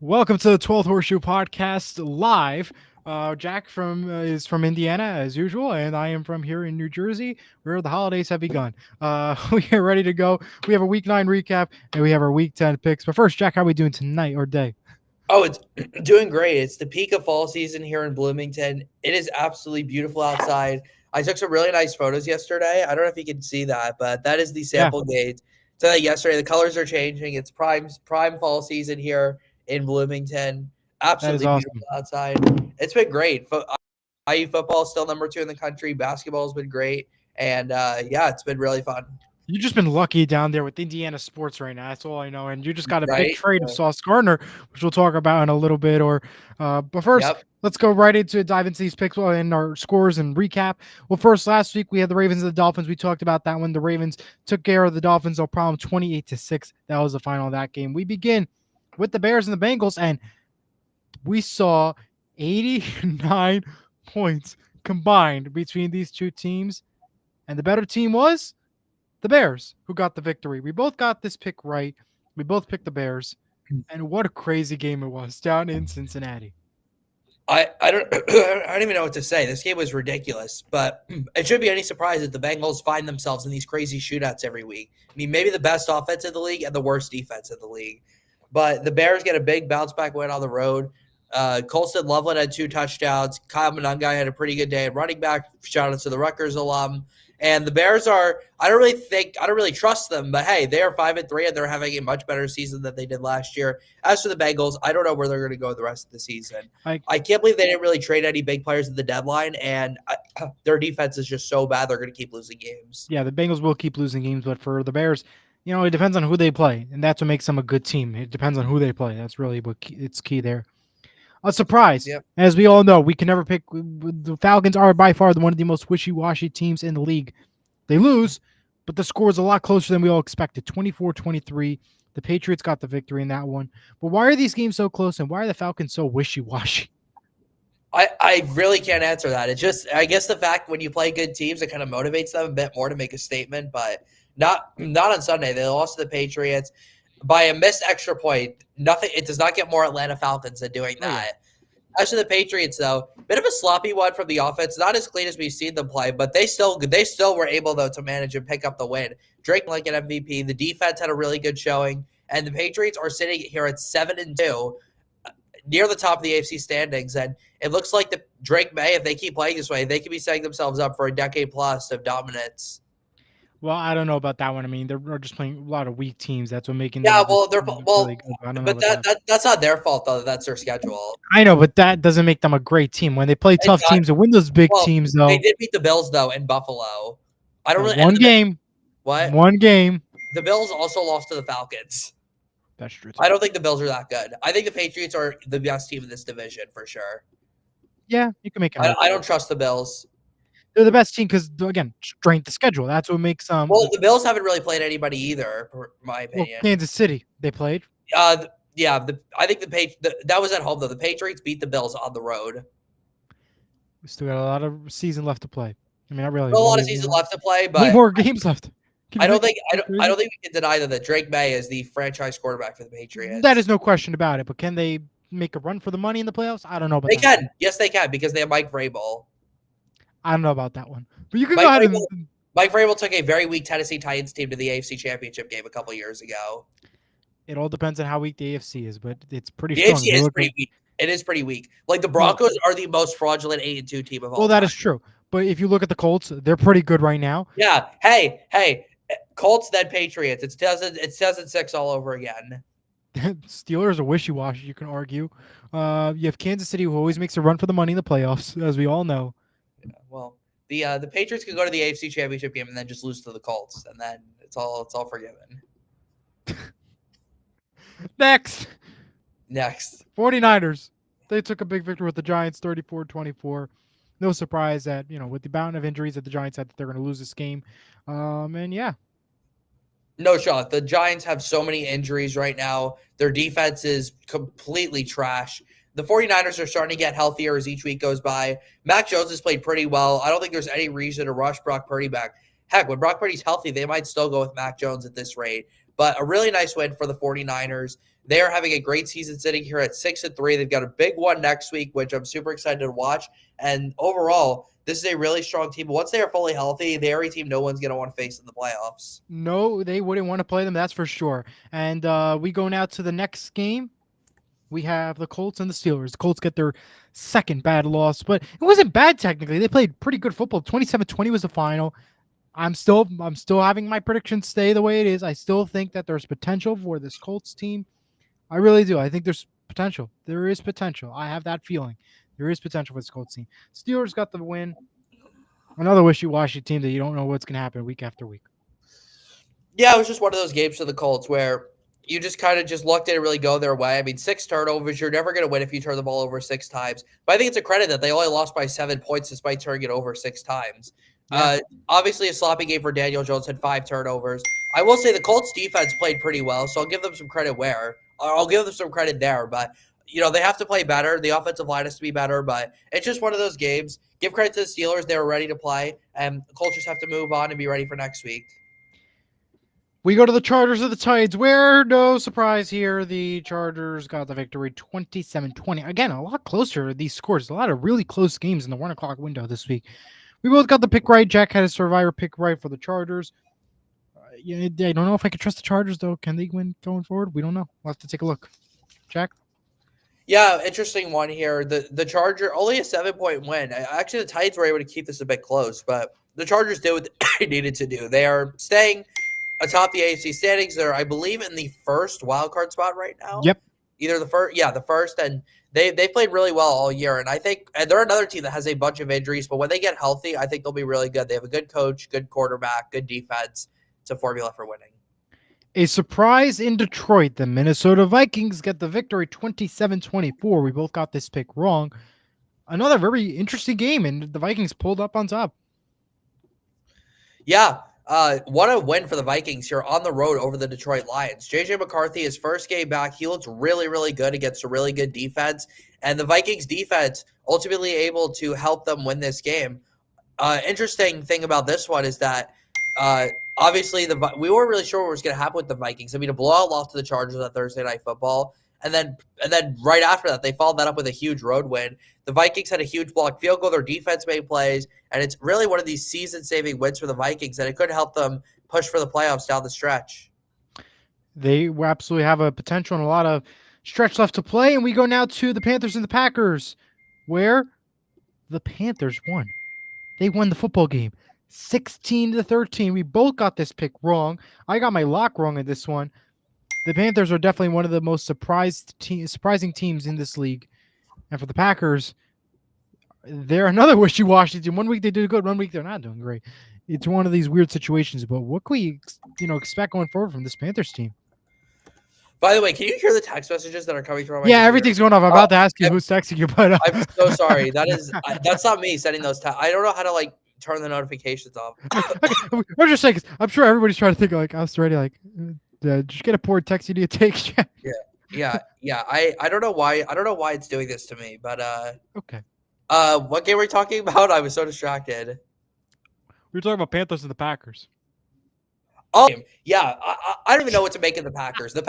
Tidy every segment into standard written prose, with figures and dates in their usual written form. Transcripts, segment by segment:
Welcome to the 12th Horseshoe podcast live. Jack is from Indiana as usual, and I am from here in New Jersey, where the holidays have begun. We are ready to go. We have a Week 9 recap, and we have our Week 10 picks. But first, Jack, how are we doing tonight or day? Oh, it's doing great. It's the peak of fall season here in Bloomington. It is absolutely beautiful outside. I took some really nice photos yesterday. I don't know if you can see that, but that is the Yeah, sample gate. So that yesterday, the colors are changing. It's prime fall season here in Bloomington. that is Absolutely beautiful awesome. outside. It's been great. IU football is still number 2 in the country. Basketball has been great, and yeah, it's been really fun. You've just been lucky down there with Indiana sports right now. That's all I know. And you just got a big Right? trade of Sauce Gardner, which we'll talk about in a little bit. But first, Yep. let's go right into dive into these picks and our scores and recap. Well, first, last week we had the Ravens and the Dolphins. We talked about that one. The Ravens took care of the Dolphins, no problem, 28-6. That was the final of that game. We begin with the Bears and the Bengals, and we saw 89 points combined between these two teams, and the better team was the Bears, who got the victory. We both got this pick right. We both picked the Bears. And what a crazy game it was down in Cincinnati. I don't I don't even know what to say. This game was ridiculous, but it shouldn't be any surprise that the Bengals find themselves in these crazy shootouts every week. I mean, maybe the best offense in the league and the worst defense in the league. But the Bears get a big bounce back win on the road. Colston Loveland had 2 touchdowns. Kyle Monangai had a pretty good day at running back. Shout out to the Rutgers alum. And the Bears are I don't really trust them, but hey, they are 5-3 and they're having a much better season than they did last year. As for the Bengals, I don't know where they're going to go the rest of the season. I I can't believe they didn't really trade any big players at the deadline, and their defense is just so bad they're going to keep losing games. Yeah, the Bengals will keep losing games, but for the Bears, it depends on who they play, and that's what makes them a good team. It depends on who they play. That's really it's key there. A surprise, Yep. as we all know, we can never pick. The Falcons are by far one of the most wishy-washy teams in the league. They lose, but the score is a lot closer than we all expected. 24-23. The Patriots got the victory in that one. But why are these games so close, and why are the Falcons so wishy-washy? I really can't answer that. It's just I guess the fact when you play good teams, it kind of motivates them a bit more to make a statement, but not on Sunday. They lost to the Patriots by a missed extra point. Nothing. It does not get more Atlanta Falcons than doing that. Oh, yeah. As for the Patriots, though, bit of a sloppy one from the offense. Not as clean as we've seen them play, but they still were able though to manage and pick up the win. Drake like an MVP. The defense had a really good showing, and the Patriots are sitting here at 7-2, near the top of the AFC standings. And it looks like the Drake May, if they keep playing this way, they could be setting themselves up for a decade plus of dominance. Well, I don't know about that one. I mean, they're just playing a lot of weak teams. That's what making Yeah, them well, really good. I don't know but about that. that's not their fault though. That's their schedule. I know, but that doesn't make them a great team. When they play It's tough not, teams and win those big well, teams, they though, did beat the Bills though in Buffalo. I don't really. And one game, what? one game. The Bills also lost to the Falcons. That's true. I don't think the Bills are that good. I think the Patriots are the best team in this division for sure. Yeah, you can make it. I don't trust the Bills. They're the best team because, again, strength of schedule. That's what makes Well, the Bills haven't really played anybody either, for my well, opinion. Kansas City. They played. Yeah, I think that was at home though. The Patriots beat the Bills on the road. We still got a lot of season left to play. I mean, not really. A lot of season left to play, 8 but more games left. I don't think we can deny that Drake May is the franchise quarterback for the Patriots. That is no question about it. But can they make a run for the money in the playoffs? I don't know about They that. can. Yes, they can because they have Mike Vrabel. I don't know about that one. But you can go ahead and Mike Vrabel took a very weak Tennessee Titans team to the AFC Championship game a couple years ago. it all depends on how weak the AFC is, but it's pretty The strong. AFC is pretty weak. It is pretty weak. Like the Broncos are the most fraudulent 8-2 team of all. Well, that is true. But if you look at the Colts, they're pretty good right now. Yeah. Hey, Colts then Patriots. It's 2006 all over again. Steelers are wishy-washy, you can argue. You have Kansas City, who always makes a run for the money in the playoffs, as we all know. Yeah, well, the Patriots could go to the AFC Championship game and then just lose to the Colts, and then it's all forgiven. Next, 49ers. They took a big victory with the Giants, 34-24. No surprise that, with the amount of injuries that the Giants had, that they're going to lose this game. And yeah. No shot. The Giants have so many injuries right now. Their defense is completely trash. The 49ers are starting to get healthier as each week goes by. Mac Jones has played pretty well. I don't think there's any reason to rush Brock Purdy back. Heck, when Brock Purdy's healthy, they might still go with Mac Jones at this rate. But a really nice win for the 49ers. They are having a great season sitting here at 6-3. They've got a big one next week, which I'm super excited to watch. And overall, this is a really strong team. But once they are fully healthy, they are a team no one's going to want to face in the playoffs. No, they wouldn't want to play them, that's for sure. And we go now to the next game. We have the Colts and the Steelers. The Colts get their second bad loss, but it wasn't bad technically. They played pretty good football. 27-20 was the final. I'm still having my predictions stay the way it is. I still think that there's potential for this Colts team. I really do. I think there's potential. There is potential. I have that feeling. There is potential for this Colts team. Steelers got the win. Another wishy-washy team that you don't know what's going to happen week after week. Yeah, it was just one of those games for the Colts where you just kind of just looked at it really go their way. I mean, 6 turnovers. You're never going to win if you turn the ball over 6 times. But I think it's a credit that they only lost by 7 points despite turning it over 6 times. Yeah. Obviously, a sloppy game for Daniel Jones, had 5 turnovers. I will say the Colts defense played pretty well, so I'll give them some credit I'll give them some credit there. But, they have to play better. The offensive line has to be better. But it's just one of those games. Give credit to the Steelers. They were ready to play. And the Colts just have to move on and be ready for next week. We go to the Chargers of the Titans, where, no surprise here, the Chargers got the victory 27-20. Again, a lot closer, these scores. A lot of really close games in the 1 o'clock window this week. We both got the pick right. Jack had a survivor pick right for the Chargers. I don't know if I could trust the Chargers, though. Can they win going forward? We don't know. We'll have to take a look. Jack? Yeah, interesting one here. The Charger, only a 7-point win. Actually, the Titans were able to keep this a bit close, but the Chargers did what they needed to do. They are staying atop the AFC standings. They're, I believe, in the first wild card spot right now. Yep. Either the first, and they played really well all year. And I think, and they're another team that has a bunch of injuries, but when they get healthy, I think they'll be really good. They have a good coach, good quarterback, good defense. It's a formula for winning. A surprise in Detroit. The Minnesota Vikings get the victory 27-24. We both got this pick wrong. Another very interesting game, and the Vikings pulled up on top. Yeah. What a win for the Vikings here on the road over the Detroit Lions. J.J. McCarthy, his first game back, he looks really, really good against a really good defense. And the Vikings defense ultimately able to help them win this game. Interesting thing about this one is that obviously we weren't really sure what was going to happen with the Vikings. I mean, a blowout loss to the Chargers on Thursday Night Football. And then right after that, they followed that up with a huge road win. The Vikings had a huge blocked field goal. Their defense made plays, and it's really one of these season-saving wins for the Vikings, and it could help them push for the playoffs down the stretch. They absolutely have a potential and a lot of stretch left to play, and we go now to the Panthers and the Packers, where the Panthers won. They won the football game 16-13. We both got this pick wrong. I got my lock wrong in this one. The Panthers are definitely one of the most surprising teams in this league. And for the Packers, they're another wishy-washy team. 1 week they do good, 1 week they're not doing great. It's one of these weird situations. But what can we, expect going forward from this Panthers team? By the way, can you hear the text messages that are coming through on my computer? Everything's going off. I'm about to ask you who's texting you, but I'm so sorry. That's not me sending those texts. I don't know how to turn the notifications off. I'm just saying, 'cause I'm sure everybody's trying to think I was ready. Just get a poor text you need to take. Yeah. I don't know why. I don't know why it's doing this to me, but okay. What game were we talking about? I was so distracted. We were talking about Panthers and the Packers. Oh, yeah. I don't even know what to make of the Packers. The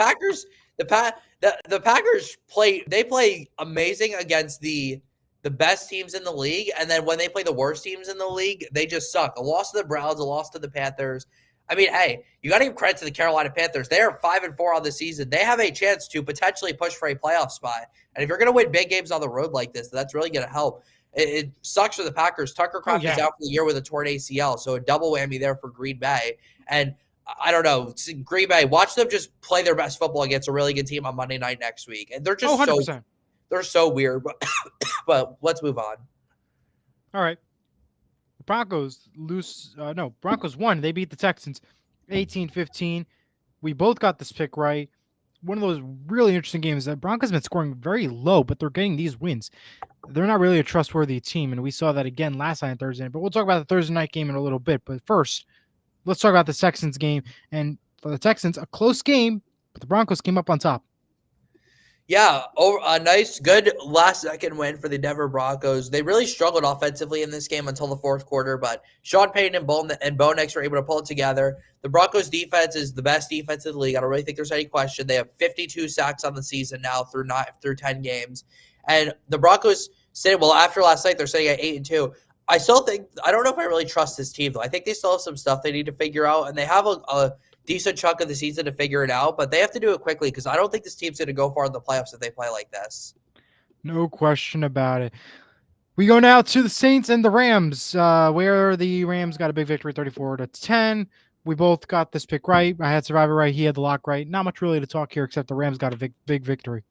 Packers play amazing against the best teams in the league, and then when they play the worst teams in the league, they just suck. A loss to the Browns, a loss to the Panthers. I mean, hey, you got to give credit to the Carolina Panthers. They are 5-4 on the season. They have a chance to potentially push for a playoff spot. And if you're going to win big games on the road like this, that's really going to help. It sucks for the Packers. Tucker Craft is out for the year with a torn ACL, so a double whammy there for Green Bay. And I don't know, Green Bay, watch them just play their best football against a really good team on Monday night next week. And they're just they're so weird. But let's move on. All right. Broncos Broncos won. They beat the Texans 18-15. We both got this pick right. One of those really interesting games. The Broncos have been scoring very low, but they're getting these wins. They're not really a trustworthy team, and we saw that again last night on Thursday night. But we'll talk about the Thursday night game in a little bit. But first, let's talk about the Texans game. And for the Texans, a close game, but the Broncos came up on top. Yeah, a nice, good last-second win for the Denver Broncos. They really struggled offensively in this game until the fourth quarter, but Sean Payton and Bo Nix were able to pull it together. The Broncos' defense is the best defense in the league. I don't really think there's any question. They have 52 sacks on the season now through 10 games, and the Broncos after last night they're sitting at 8-2. I don't know if I really trust this team though. I think they still have some stuff they need to figure out, and they have a decent chunk of the season to figure it out, but they have to do it quickly because I don't think this team's going to go far in the playoffs if they play like this. No question about it. We go now to the Saints and the Rams, where the Rams got a big victory, 34-10. We both got this pick right. I had Survivor right. He had the lock right. Not much really to talk here, except the Rams got a big victory.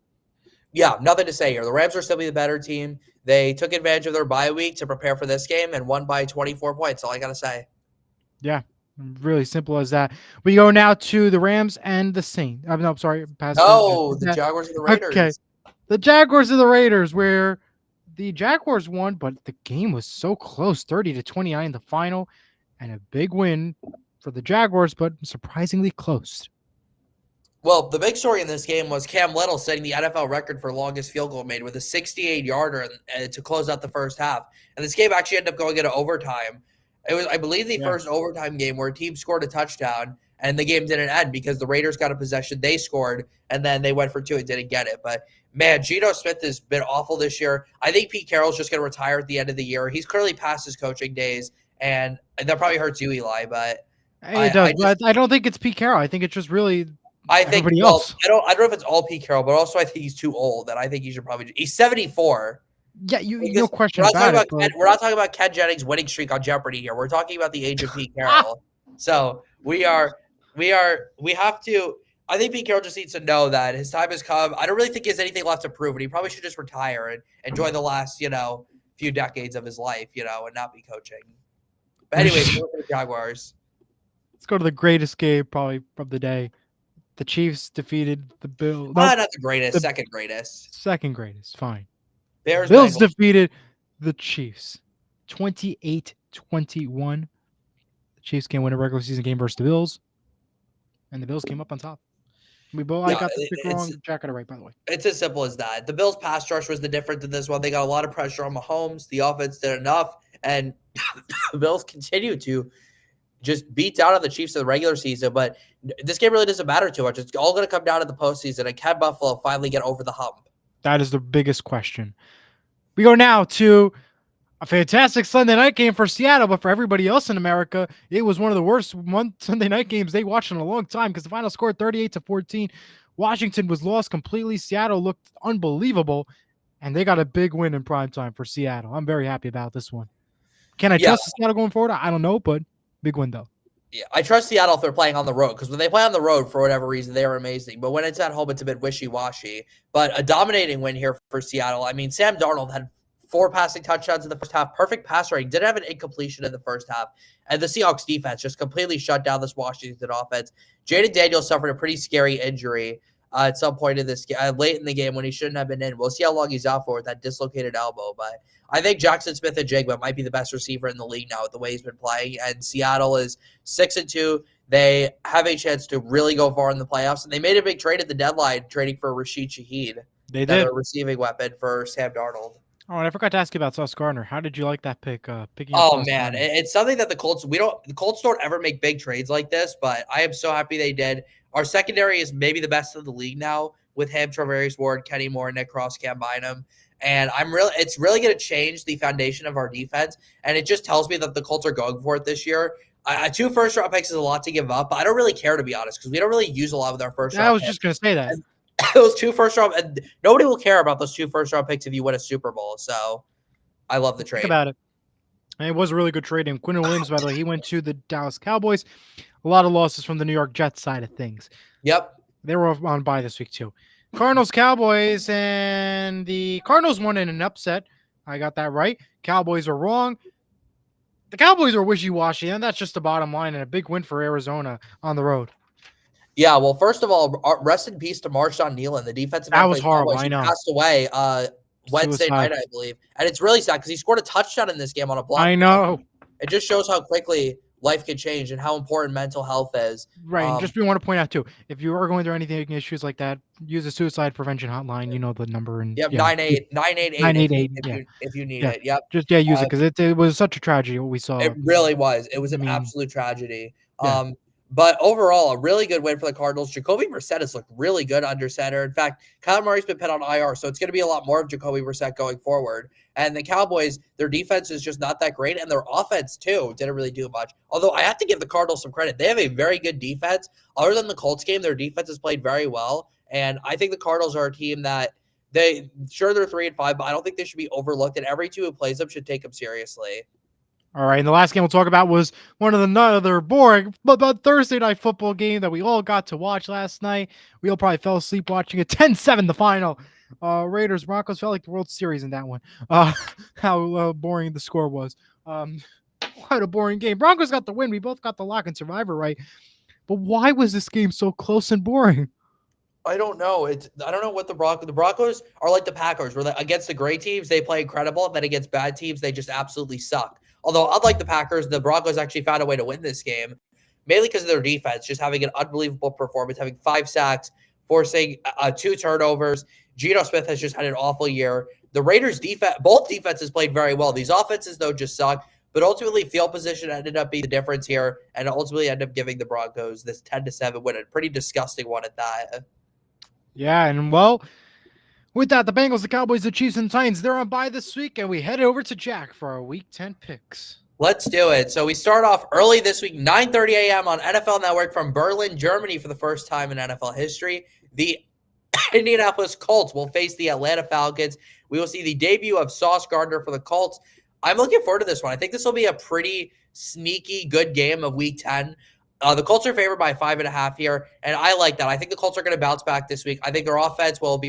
Yeah, nothing to say here. The Rams are simply the better team. They took advantage of their bye week to prepare for this game and won by 24 points. All I got to say. Yeah, really simple as that. We go now to the Rams and the Saints. No, sorry. The Jaguars and the Raiders. Okay. The Jaguars and the Raiders, where the Jaguars won, but the game was so close, 30-29 in the final, and a big win for the Jaguars, but surprisingly close. Well, the big story in this game was Cam Little setting the NFL record for longest field goal made with a 68-yarder to close out the first half. And this game actually ended up going into overtime. It was, I believe, the first overtime game where a team scored a touchdown and the game didn't end because the Raiders got a possession, they scored, and then they went for two and didn't get it. But, man, Geno Smith has been awful this year. I think Pete Carroll's just going to retire at the end of the year. He's clearly past his coaching days, and that probably hurts you, Eli. But it does. But I don't think it's Pete Carroll. I think it's just really everybody else. I don't know if it's all Pete Carroll, but also I think he's too old, and I think he should probably – he's 74. Yeah, no question about it. We're not talking about Ken Jennings' winning streak on Jeopardy here. We're talking about the age of Pete Carroll. So we have to – I think Pete Carroll just needs to know that his time has come. I don't really think he has anything left to prove, and he probably should just retire and enjoy the last, few decades of his life, and not be coaching. But anyway, go for the Jaguars. Let's go to the greatest game probably from the day. The Chiefs defeated the Bills. Not the greatest, second greatest. Second greatest, fine. Bills defeated the Chiefs 28-21. The Chiefs can win a regular season game versus the Bills, and the Bills came up on top. I got the pick wrong. Jack got it right, by the way. It's as simple as that. The Bills' pass rush was the difference in this one. They got a lot of pressure on Mahomes. The offense did enough, and the Bills continue to just beat down on the Chiefs in the regular season. But this game really doesn't matter too much. It's all going to come down to the postseason, and can Buffalo finally get over the hump? That is the biggest question. We go now to a fantastic Sunday night game for Seattle, but for everybody else in America, it was one of the worst Sunday night games they watched in a long time because the final score 38-14. Washington was lost completely. Seattle looked unbelievable, and they got a big win in primetime for Seattle. I'm very happy about this one. Can I trust Seattle going forward? I don't know, but big win though. Yeah, I trust Seattle if they're playing on the road because when they play on the road, for whatever reason, they are amazing. But when it's at home, it's a bit wishy-washy. But a dominating win here for Seattle. I mean, Sam Darnold had 4 passing touchdowns in the first half, perfect pass rating, didn't have an incompletion in the first half. And the Seahawks defense just completely shut down this Washington offense. Jaden Daniels suffered a pretty scary injury at some point in this late in the game when he shouldn't have been in. We'll see how long he's out for with that dislocated elbow. But I think Jackson Smith-Njigba might be the best receiver in the league now with the way he's been playing. And Seattle is 6-2. They have a chance to really go far in the playoffs. And they made a big trade at the deadline, trading for Rashid Shaheed. They did. A receiving weapon for Sam Darnold. Oh, and I forgot to ask you about Sauce Gardner. How did you like that pick? Man, it's something that the Colts don't ever make big trades like this, but I am so happy they did. Our secondary is maybe the best of the league now with him, Travarius Ward, Kenny Moore, Nick Cross, Cam Bynum. And it's really going to change the foundation of our defense. And it just tells me that the Colts are going for it this year. 2 first-round picks is a lot to give up, but I don't really care, to be honest, because we don't really use a lot with our first-round I was just going to say that. Those 2 first-round, and nobody will care about those 2 first-round picks if you win a Super Bowl. So I love the trade. Think about it. And it was a really good trade. And Quinn Williams, by the way, he went to the Dallas Cowboys. A lot of losses from the New York Jets side of things. Yep. They were on bye this week, too. Cardinals, Cowboys, and the Cardinals won in an upset. I got that right. Cowboys are wrong. The Cowboys are wishy-washy, and that's just the bottom line, and a big win for Arizona on the road. Yeah, well, first of all, rest in peace to Marshawn Nealon, the defensive. That was horrible. I know. He passed away Wednesday night, I believe, and it's really sad because he scored a touchdown in this game on a block. I know. It just shows how quickly life could change and how important mental health is. Right, and just we want to point out too, if you are going through anything issues like that, use a suicide prevention hotline. You know the number, and Yep, yeah, 988 if you 988. if Yeah, you if you need yeah, it. Yep. just use it Uh, because it was such a tragedy what we It saw. really was. It was I an mean, absolute tragedy. yeah. But overall, a really good win for the Cardinals. Jacoby Brissett has looked really good under center. In fact, Kyler Murray's been put on IR, so it's going to be a lot more of Jacoby Brissett going forward. And the Cowboys, their defense is just not that great, and their offense too didn't really do much. Although I have to give the Cardinals some credit; they have a very good defense. Other than the Colts game, their defense has played very well, and I think the Cardinals are a team that they're 3-5, but I don't think they should be overlooked. And every team who plays them should take them seriously. All right, and the last game we'll talk about was one of the another boring but Thursday night football game that we all got to watch last night. We all probably fell asleep watching it. 10-7 the final. Raiders Broncos felt like the World Series in that one. How boring the score was. What a boring game. Broncos got the win. We both got the lock and survivor right. But why was this game so close and boring? I don't know. I don't know what the Broncos are like the Packers, where against the great teams they play incredible, and then against bad teams they just absolutely suck. Although unlike the Packers, the Broncos actually found a way to win this game, mainly because of their defense, just having an unbelievable performance, having 5 sacks, forcing 2 turnovers. Geno Smith has just had an awful year. The Raiders' defense, both defenses played very well. These offenses though just suck. But ultimately, field position ended up being the difference here, and ultimately ended up giving the Broncos this 10-7 win, a pretty disgusting one at that. Yeah, and well, with that, the Bengals, the Cowboys, the Chiefs, and the Titans, they're on bye this week, and we head over to Jack for our Week 10 picks. Let's do it. So we start off early this week, 9:30 a.m. on NFL Network from Berlin, Germany for the first time in NFL history. The Indianapolis Colts will face the Atlanta Falcons. We will see the debut of Sauce Gardner for the Colts. I'm looking forward to this one. I think this will be a pretty sneaky good game of Week 10. The Colts are favored by 5.5 here, and I like that. I think the Colts are going to bounce back this week. I think their offense will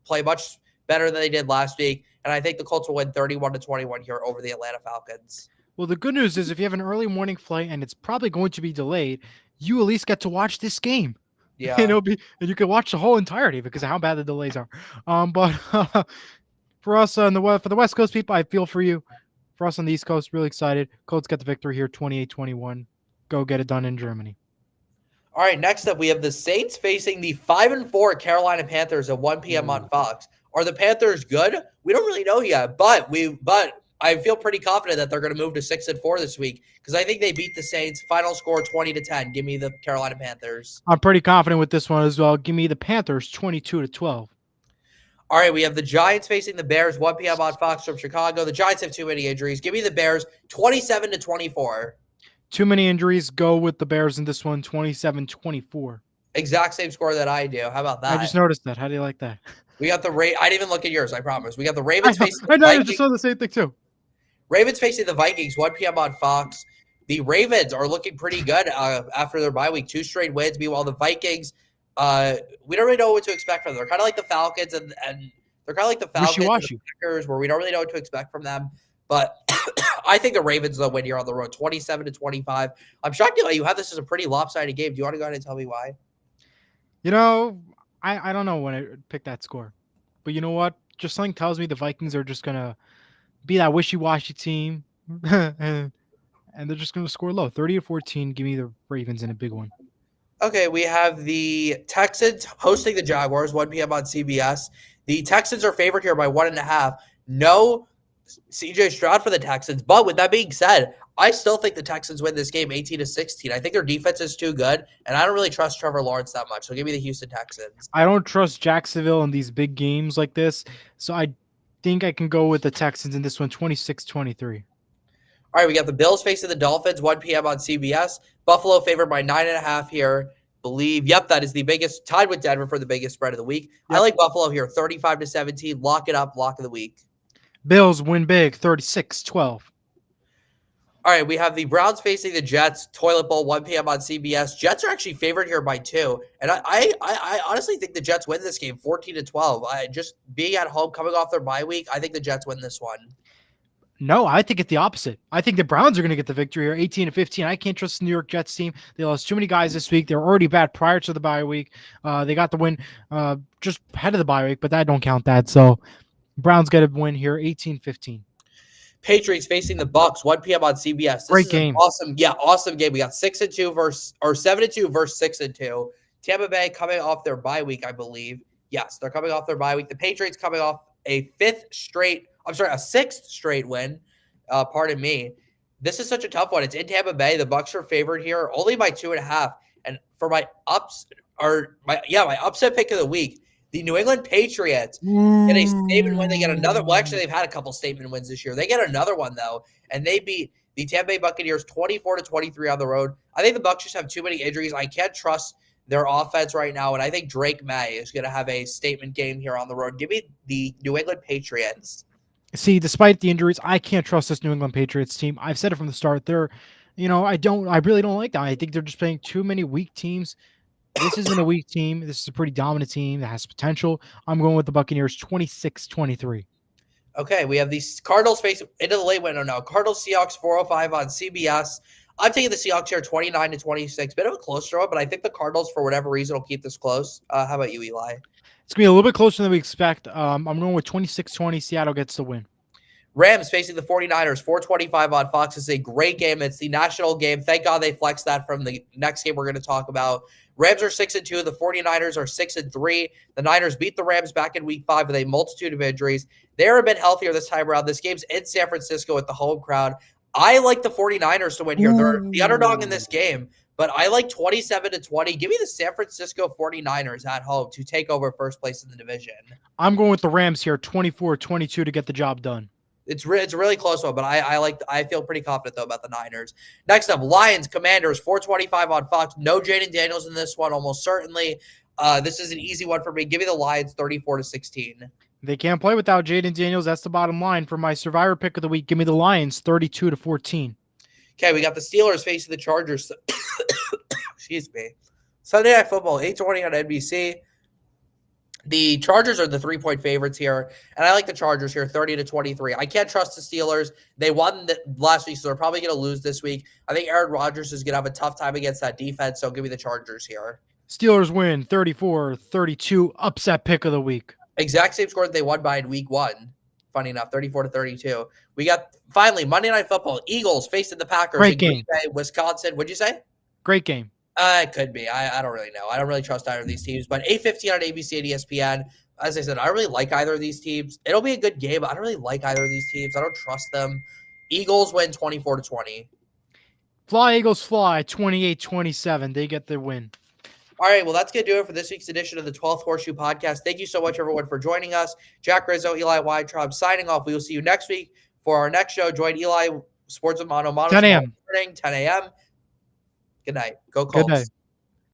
play much better than they did last week, and I think the Colts will win 31-21 here over the Atlanta Falcons. Well, the good news is if you have an early morning flight and it's probably going to be delayed, you at least get to watch this game. Yeah, and you can watch the whole entirety because of how bad the delays are. But for us for the West Coast people, I feel for you. For us on the East Coast, really excited. Colts get the victory here, 28-21. Go get it done in Germany. All right, next up, we have the Saints facing the 5-4 Carolina Panthers at 1 p.m. on Fox. Are the Panthers good? We don't really know yet, but I feel pretty confident that they're going to move to 6-4 this week because I think they beat the Saints. Final score 20-10. Give me the Carolina Panthers. I'm pretty confident with this one as well. Give me the Panthers 22-12. All right, we have the Giants facing the Bears, 1 p.m. on Fox from Chicago. The Giants have too many injuries. Give me the Bears 27-24. Too many injuries. Go with the Bears in this one, 27-24. Exact same score that I do. How about that? I just noticed that. How do you like that? We got the I didn't even look at yours, I promise. We got the Ravens facing the I know, Vikings. I just saw the same thing too. Ravens facing the Vikings, 1 p.m. on Fox. The Ravens are looking pretty good after their bye week, 2 straight wins. Meanwhile, the Vikings, we don't really know what to expect from them. They're kind of like the Falcons, and they're kind of like the Falcons and the Packers, where we don't really know what to expect from them. But I think the Ravens will win here on the road, 27-25. I'm shocked you have this as a pretty lopsided game. Do you want to go ahead and tell me why? You know, I don't know when I picked that score. But you know what? Just something tells me the Vikings are just going to be that wishy-washy team. and they're just going to score low. 30-14. Give me the Ravens in a big one. Okay, we have the Texans hosting the Jaguars, 1 p.m. on CBS. The Texans are favored here by 1.5. No CJ Stroud for the Texans. But with that being said, I still think the Texans win this game 18-16. I think their defense is too good, and I don't really trust Trevor Lawrence that much. So give me the Houston Texans. I don't trust Jacksonville in these big games like this. So I think I can go with the Texans in this one, 26-23. All right, we got the Bills facing the Dolphins, 1 p.m. on CBS. Buffalo favored by 9.5 here. Yep, that is the biggest, tied with Denver for the biggest spread of the week. Yep. I like Buffalo here, 35-17. Lock it up, lock of the week. Bills win big, 36-12. All right, we have the Browns facing the Jets, Toilet Bowl, 1 p.m. on CBS. Jets are actually favored here by 2. And I honestly think the Jets win this game 14-12. Just being at home, coming off their bye week, I think the Jets win this one. No, I think it's the opposite. I think the Browns are going to get the victory here, 18-15. I can't trust the New York Jets team. They lost too many guys this week. They were already bad prior to the bye week. They got the win just ahead of the bye week, but that don't count that. So Browns get a win here, 18-15. Patriots facing the Bucks, 1 p.m. on CBS. This Great is an game. awesome game. We got 6-2 versus or 7-2 versus 6-2. Tampa Bay coming off their bye week, I believe. Yes, they're coming off their bye week. The Patriots coming off a sixth straight win. Pardon me. This is such a tough one. It's in Tampa Bay. The Bucks are favored here, only by 2.5. And for my upset pick of the week, the New England Patriots get a statement win. They get another. Well, actually, they've had a couple statement wins this year. They get another one though, and they beat the Tampa Bay Buccaneers 24-23 on the road. I think the Bucs just have too many injuries. I can't trust their offense right now, and I think Drake May is going to have a statement game here on the road. Give me the New England Patriots. See, despite the injuries, I can't trust this New England Patriots team. I've said it from the start. I really don't like that. I think they're just playing too many weak teams. This isn't a weak team. This is a pretty dominant team that has potential. I'm going with the Buccaneers 26-23. Okay, we have these Cardinals face into the late window now. Cardinals Seahawks 4:05 on CBS. I'm taking the Seahawks here 29-26. Bit of a close draw, but I think the Cardinals, for whatever reason, will keep this close. How about you, Eli? It's going to be a little bit closer than we expect. I'm going with 26-20. Seattle gets the win. Rams facing the 49ers, 4:25 on Fox. It's a great game. It's the national game. Thank God they flexed that from the next game we're going to talk about. Rams are 6-2. The 49ers are 6-3. The Niners beat the Rams back in week 5 with a multitude of injuries. They're a bit healthier this time around. This game's in San Francisco with the home crowd. I like the 49ers to win here. They're the underdog in this game, but I like 27-20. Give me the San Francisco 49ers at home to take over first place in the division. I'm going with the Rams here 24-22 to get the job done. It's a really close one, but I feel pretty confident though about the Niners. Next up, Lions Commanders 4:25 on Fox. No Jaden Daniels in this one, almost certainly. This is an easy one for me. Give me the Lions 34-16. They can't play without Jaden Daniels. That's the bottom line. For my survivor pick of the week, give me the Lions 32-14. Okay, we got the Steelers facing the Chargers. Excuse me. Sunday Night Football 8:20 on NBC. The Chargers are the 3-point favorites here, and I like the Chargers here, 30-23. I can't trust the Steelers. They won last week, so they're probably going to lose this week. I think Aaron Rodgers is going to have a tough time against that defense, so give me the Chargers here. Steelers win 34-32, upset pick of the week. Exact same score that they won by in week 1. Funny enough, 34-32. We got, finally, Monday Night Football. Eagles facing the Packers. Great game. Green Bay, Wisconsin. What'd you say? Great game. It could be. I don't really know. I don't really trust either of these teams. But 8:15 on ABC and ESPN. As I said, I don't really like either of these teams. It'll be a good game, but I don't really like either of these teams. I don't trust them. Eagles win 24-20. Fly, Eagles, fly, 28-27. They get the win. All right, well, that's going to do it for this week's edition of the 12th Horseshoe Podcast. Thank you so much, everyone, for joining us. Jack Rizzo, Eli Weintraub signing off. We will see you next week for our next show. Join Eli Sports with Mano 10 a.m. 10 a.m. Good night. Go Colts. Good night.